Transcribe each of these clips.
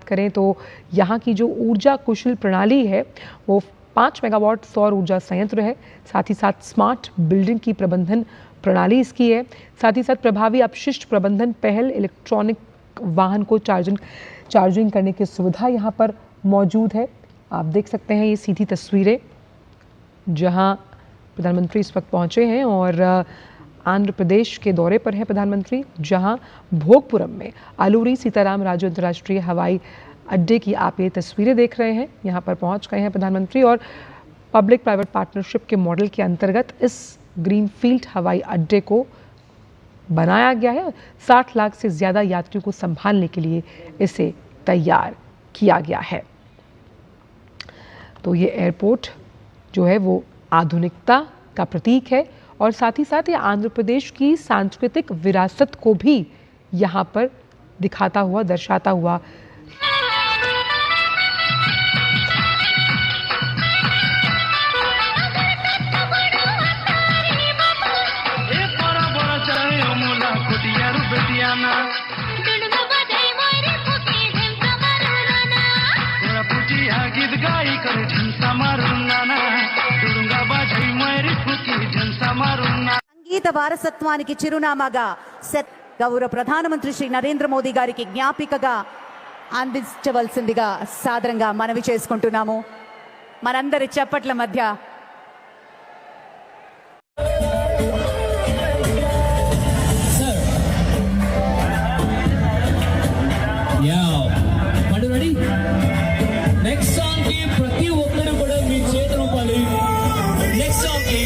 करें तो यहाँ की जो ऊर्जा कुशल प्रणाली है वो 5 मेगावाट सौर ऊर्जा संयंत्र है। साथ ही साथ स्मार्ट बिल्डिंग की प्रबंधन प्रणाली इसकी है। साथ ही साथ प्रभावी अपशिष्ट प्रबंधन पहल, इलेक्ट्रॉनिक वाहन को चार्जिंग करने की सुविधा यहाँ पर मौजूद है। आप देख सकते हैं ये सीधी तस्वीरें जहाँ प्रधानमंत्री इस वक्त पहुँचे हैं और आंध्र प्रदेश के दौरे पर हैं प्रधानमंत्री, जहां भोगपुरम में अलूरी सीताराम राजू अंतर्राष्ट्रीय हवाई अड्डे की आप ये तस्वीरें देख रहे हैं। यहां पर पहुंच गए हैं प्रधानमंत्री और पब्लिक प्राइवेट पार्टनरशिप के मॉडल के अंतर्गत इस ग्रीनफील्ड हवाई अड्डे को बनाया गया है। 60 लाख से ज़्यादा यात्रियों को संभालने के लिए इसे तैयार किया गया है। तो ये एयरपोर्ट जो है वो आधुनिकता का प्रतीक है और साथ ही साथ ये आंध्र प्रदेश की सांस्कृतिक विरासत को भी यहाँ पर दिखाता हुआ, दर्शाता हुआ సంగీత వారసత్వానికి చిరునామాగా గౌరవ ప్రధానమంత్రి శ్రీ నరేంద్ర మోదీ గారికి జ్ఞాపికగా అందించవలసిందిగా సాదరంగా మనవి చేసుకుంటున్నాము. మనందరి చప్పట్ల మధ్య ప్రతి ఒక్కరు కూడా మీ చేతులు పాలి నెక్స్ట్ సాంగ్ కి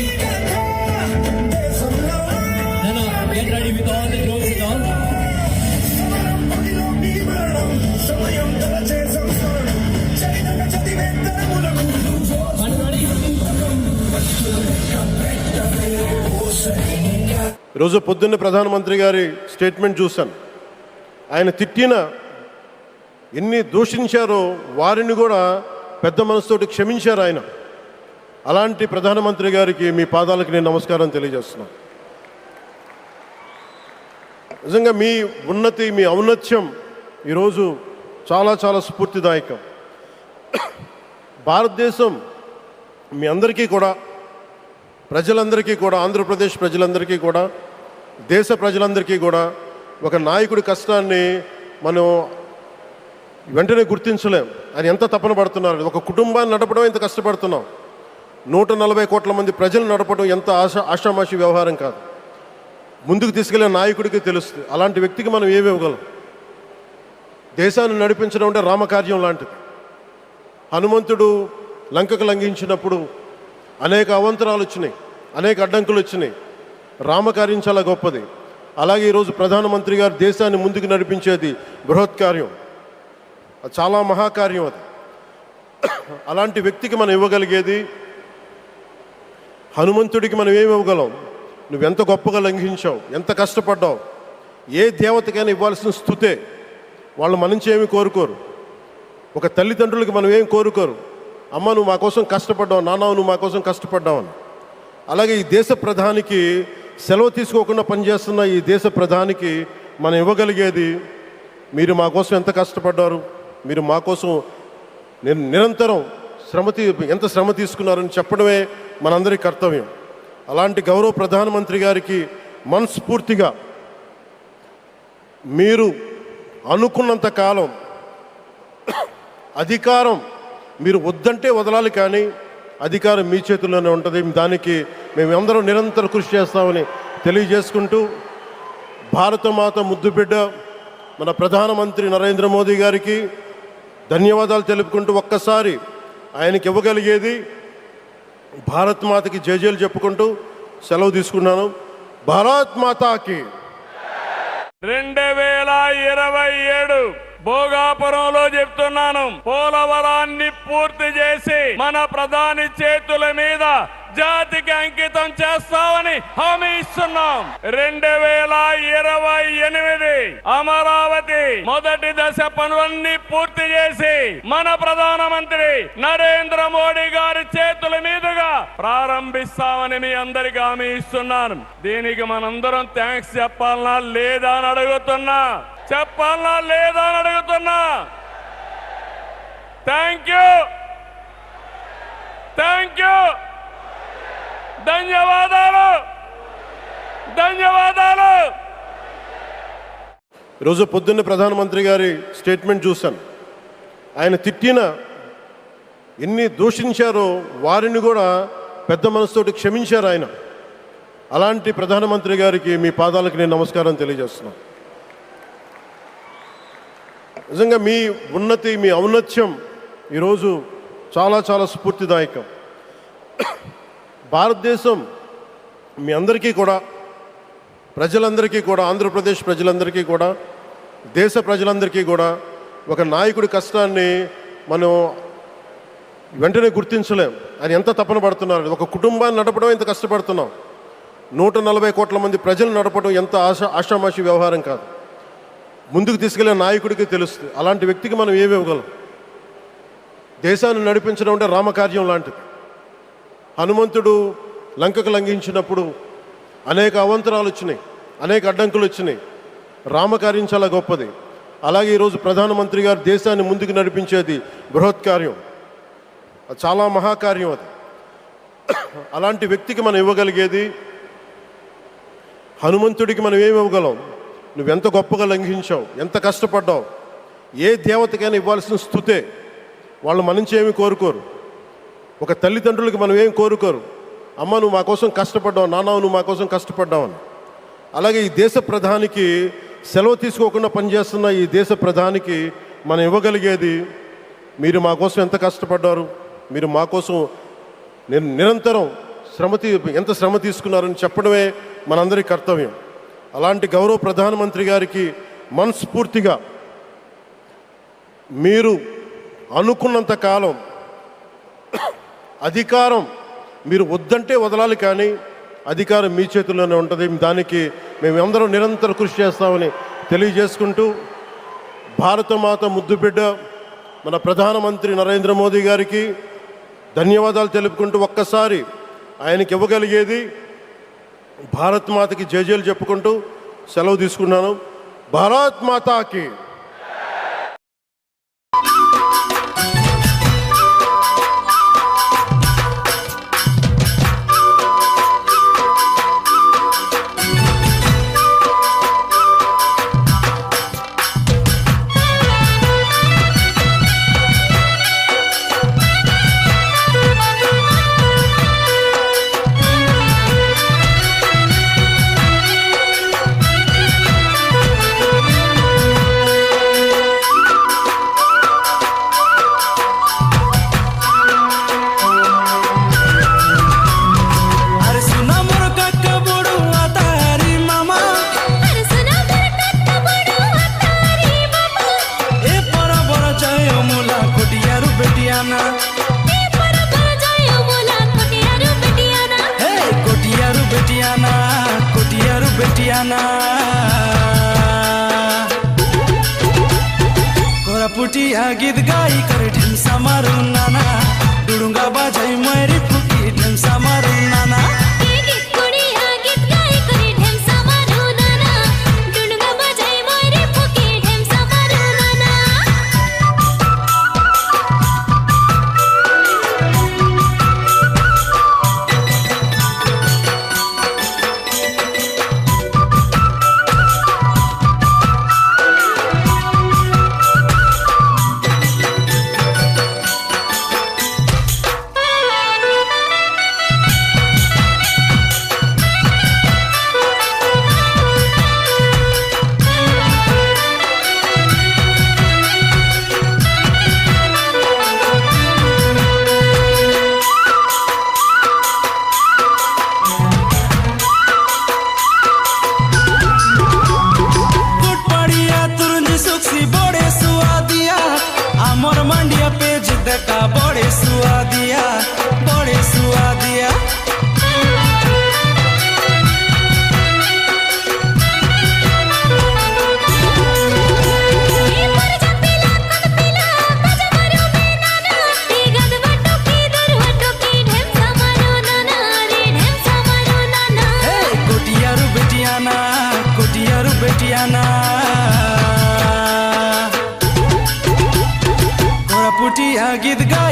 get ready with all the clothes down. రోజు పొద్దున్న ప్రధానమంత్రి గారి స్టేట్మెంట్ చూశాను. ఆయన తిట్టిన ఎన్ని దూషించారో వారిని కూడా పెద్ద మనసుతోటి క్షమించారు ఆయన. అలాంటి ప్రధానమంత్రి గారికి మీ పాదాలకు నేను నమస్కారం తెలియజేస్తున్నాను. నిజంగా మీ ఉన్నతి, మీ ఔన్నత్యం ఈరోజు చాలా చాలా స్ఫూర్తిదాయకం. భారతదేశం మీ అందరికీ కూడా, ప్రజలందరికీ కూడా, ఆంధ్రప్రదేశ్ ప్రజలందరికీ కూడా, దేశ ప్రజలందరికీ కూడా ఒక నాయకుడి కష్టాన్ని మనం వెంటనే గుర్తించలేం. ఆయన ఎంత తపన పడుతున్నారు. ఒక కుటుంబాన్ని నడపడం ఎంత కష్టపడుతున్నాం. 140 కోట్ల మంది ప్రజలు నడపడం ఎంత ఆషామాషి వ్యవహారం కాదు. ముందుకు తీసుకెళ్లే నాయకుడికి తెలుస్తుంది. అలాంటి వ్యక్తికి మనం ఏమి ఇవ్వగలం. దేశాన్ని నడిపించడం అంటే రామకార్యం లాంటిది. హనుమంతుడు లంకకు లంఘించినప్పుడు అనేక అవంతరాలు వచ్చినాయి, అనేక అడ్డంకులు వచ్చినాయి. రామకార్యం చాలా గొప్పది. అలాగే ఈరోజు ప్రధానమంత్రి గారు దేశాన్ని ముందుకు నడిపించేది బృహత్కార్యం, చాలా మహాకార్యం అది. అలాంటి వ్యక్తికి మనం ఇవ్వగలిగేది, హనుమంతుడికి మనం ఏమి ఇవ్వగలం? నువ్వెంత గొప్పగా లంఘించావు, ఎంత కష్టపడ్డావు. ఏ దేవతకైనా ఇవ్వాల్సిన స్తుతే. వాళ్ళు మన నుంచి ఏమి కోరుకోరు. ఒక తల్లిదండ్రులకి మనం ఏమి కోరుకోరు. అమ్మ నువ్వు మా కోసం కష్టపడ్డావు, నాన్న నువ్వు మా కోసం కష్టపడ్డావు అని. అలాగే ఈ దేశ ప్రధానికి, సెలవు తీసుకోకుండా పనిచేస్తున్న ఈ దేశ ప్రధానికి మనం ఇవ్వగలిగేది, మీరు మా కోసం ఎంత కష్టపడ్డారు, మీరు మా కోసం నిరంతరం ఎంత శ్రమ తీసుకున్నారని చెప్పడమే మనందరి కర్తవ్యం. అలాంటి గౌరవ ప్రధానమంత్రి గారికి మనస్ఫూర్తిగా మీరు అనుకున్నంత కాలం అధికారం మీరు వద్దంటే వదలాలి, కానీ అధికారం మీ చేతుల్లోనే ఉంటుంది. దానికి మేమందరం నిరంతరం కృషి చేస్తామని తెలియజేసుకుంటూ, భారతమాత ముద్దుబిడ్డ మన ప్రధానమంత్రి నరేంద్ర మోదీ గారికి ధన్యవాదాలు తెలుపుకుంటూ, ఒక్కసారి ఆయనకి ఇవ్వగలిగేది భారత్ మాతకి జయజయలు చెప్పుకుంటూ సెలవు తీసుకున్నాను. భారత్ మాతాకి. 2027 భోగాపురంలో చెప్తున్నాను, పోలవరాన్ని పూర్తి చేసి మన ప్రధాని చేతుల మీద జాతికి అంకితం చేస్తామని హామీ ఇస్తున్నాం. 2028 అమరావతి మొదటి దశ పనులన్నీ పూర్తి చేసి మన ప్రధానమంత్రి నరేంద్ర మోడీ గారి చేతుల మీదుగా ప్రారంభిస్తామని మీ అందరికీ హామీ ఇస్తున్నాను. దీనికి మనందరం థ్యాంక్స్ చెప్పాలనా లేదా అని అడుగుతున్నా. చెప్పాలనా లేదా అని అడుగుతున్నా. థ్యాంక్ యూ, థ్యాంక్ యూ, ధన్యవాదాలు, ధన్యవాదాలు. ఈరోజు పొద్దున్న ప్రధానమంత్రి గారి స్టేట్మెంట్ చూశాను. ఆయన తిట్టిన ఎన్ని దూషించారో వారిని కూడా పెద్ద మనసుతోటి క్షమించారు ఆయన. అలాంటి ప్రధానమంత్రి గారికి మీ పాదాలకు నేను నమస్కారం తెలియజేస్తున్నాను. నిజంగా మీ ఉన్నతి, మీ ఔన్నత్యం ఈరోజు చాలా చాలా స్ఫూర్తిదాయకం. భారతదేశం మీ అందరికీ కూడా, ప్రజలందరికీ కూడా, ఆంధ్రప్రదేశ్ ప్రజలందరికీ కూడా, దేశ ప్రజలందరికీ కూడా ఒక నాయకుడి కష్టాన్ని మనం వెంటనే గుర్తించలేం. ఆయన ఎంత తపన పడుతున్నారు. ఒక కుటుంబాన్ని నడపడం ఎంత కష్టపడుతున్నాం. 140 కోట్ల మంది ప్రజలు నడపడం ఎంత ఆషామాషి వ్యవహారం కాదు. ముందుకు తీసుకెళ్లే నాయకుడికి తెలుస్తుంది. అలాంటి వ్యక్తికి మనం ఏమి ఇవ్వగలం. దేశాన్ని నడిపించడం అంటే రామకార్యం లాంటిది. హనుమంతుడు లంకకు లంఘించినప్పుడు అనేక అవంతరాలు వచ్చినాయి, అనేక అడ్డంకులు వచ్చినాయి. రామకార్యం చాలా గొప్పది. అలాగే ఈరోజు ప్రధానమంత్రి గారు దేశాన్ని ముందుకు నడిపించేది బృహత్కార్యం, చాలా మహాకార్యం అది. అలాంటి వ్యక్తికి మనం ఇవ్వగలిగేది, హనుమంతుడికి మనం ఏమి ఇవ్వగలం? నువ్వెంత గొప్పగా లంఘించావు, ఎంత కష్టపడ్డావు. ఏ దేవతకైనా ఇవ్వాల్సిన స్తుతే. వాళ్ళు మన నుంచి ఏమి కోరుకోరు. ఒక తల్లిదండ్రులకి మనం ఏం కోరుకోరు. అమ్మ నువ్వు మా కోసం కష్టపడ్డావు, నాన్న నువ్వు మా కోసం కష్టపడ్డావు అని. అలాగే ఈ దేశ ప్రధానికి, సెలవు తీసుకోకుండా పనిచేస్తున్న ఈ దేశ ప్రధానికి మనం ఇవ్వగలిగేది, మీరు మా కోసం ఎంత కష్టపడ్డారు, మీరు మా కోసం నిరంతరం ఎంత శ్రమ తీసుకున్నారని చెప్పడమే మనందరి కర్తవ్యం. అలాంటి గౌరవ ప్రధానమంత్రి గారికి మనస్ఫూర్తిగా మీరు అనుకున్నంత కాలం అధికారం మీరు వద్దంటే వదలాలి, కానీ అధికారం మీ చేతుల్లోనే ఉంటుంది. దానికి మేమందరం నిరంతరం కృషి చేస్తామని తెలియజేసుకుంటూ, భారతమాత ముద్దుబిడ్డ మన ప్రధానమంత్రి నరేంద్ర మోదీ గారికి ధన్యవాదాలు తెలుపుకుంటూ, ఒక్కసారి ఆయనకి ఇవ్వగలిగేది భారత్ మాతకి జేజేలు చెప్పుకుంటూ సెలవు తీసుకున్నాను. భారత్ మాతాకి. कोरापुटिया गीत गाई कर ढेमसा मारू नाना, डुडुंगा बाजाई मेरी फुकी ढेमसा मारू नाना. गीत गाई